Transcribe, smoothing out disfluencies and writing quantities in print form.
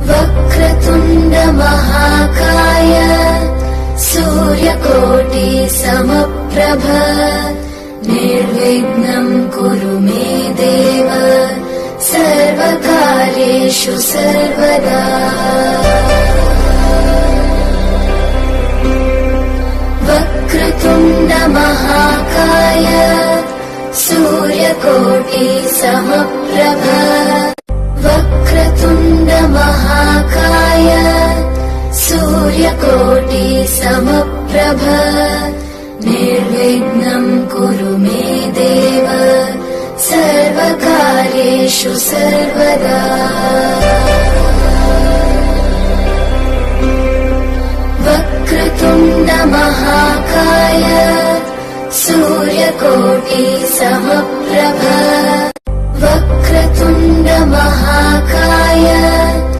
वक्रतुण्ड महाकाय सूर्यकोटि समप्रभ निर्विघ्नं कुरु मे देव सर्वकार्येषु सर्वदा। वक्रतुण्ड महाकाय सूर्यकोटि समप्रभ वक्रतुण्ड महाकाय सूर्यकोटि समप्रभ निर्विघ्नं कुरु मे देव सर्वकार्येषु सर्वदा।